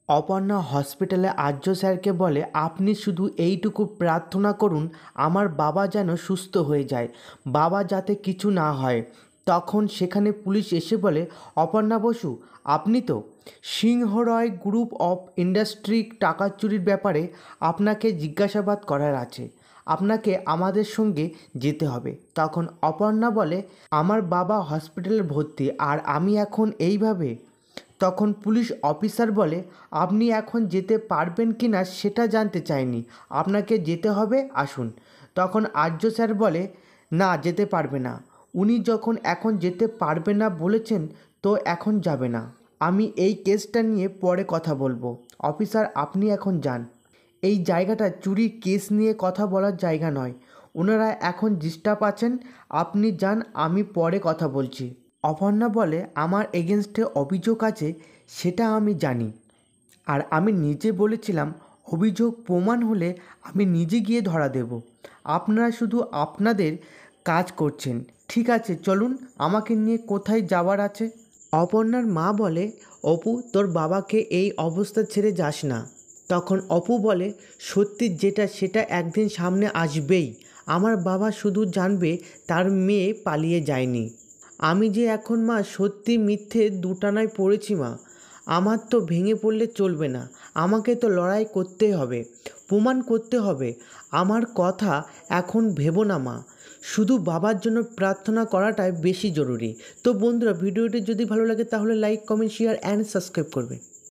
অপর্ণা হসপিটালে আর্য স্যারকে বলে, আপনি শুধু এইটুকু প্রার্থনা করুন আমার বাবা যেন সুস্থ হয়ে যায়, বাবা যাতে কিছু না হয়। তখন সেখানে পুলিশ এসে বলে, অপর্ণা বসু আপনি তো? সিংহরয় গ্রুপ অফ ইন্ডাস্ট্রি টাকা চুরির ব্যাপারে আপনাকে জিজ্ঞাসাবাদ করার আছে, আপনাকে আমাদের সঙ্গে যেতে হবে। তখন অপর্ণা বলে, আমার বাবা হসপিটালে ভর্তি আর আমি এখন এইভাবে। তখন পুলিশ অফিসার বলে, আপনি এখন যেতে পারবেন কি না সেটা জানতে চাইনি, আপনাকে যেতে হবে, আসুন। তখন আর্য স্যার বলে, না যেতে পারবে না, উনি যখন এখন যেতে পারবে না বলেছেন তো এখন যাবে না। আমি এই কেসটা নিয়ে পরে কথা বলবো, অফিসার আপনি এখন যান। এই জায়গাটা চুরির কেস নিয়ে কথা বলার জায়গা নয়, ওনারা এখন ডিস্টার্ব আছেন, আপনি যান, আমি পরে কথা বলছি। অপর্ণা বলে, আমার এগেনস্টে অভিযোগ আছে সেটা আমি জানি, আর আমি নিজে বলেছিলাম অভিযোগ প্রমাণ হলে আমি নিজে গিয়ে ধরা দেব, আপনারা শুধু আপনাদের কাজ করছেন। ঠিক আছে চলুন, আমাকে নিয়ে কোথায় যাওয়ার আছে। অপর্ণার মা বলে, অপু তোর বাবাকে এই অবস্থা ছেড়ে যাস না। তখন অপু বলে, সত্যি যেটা সেটা একদিন সামনে আসবেই, আমার বাবা শুধু জানবে তার মেয়ে পালিয়ে যায়নি। আমি যে এখন মা সত্যি মিথ্যে দুটানায় পড়েছি মা, আমার তো ভেঙে পড়লে চলবে না, আমাকে তো লড়াই করতে হবে, প্রমাণ করতে হবে। আমার কথা এখন ভেবো না মা, শুধু বাবার জন্য প্রার্থনা করাটাই বেশি জরুরি। তো বন্ধুরা, ভিডিওটি যদি ভালো লাগে তাহলে like, comment, share and subscribe করবে।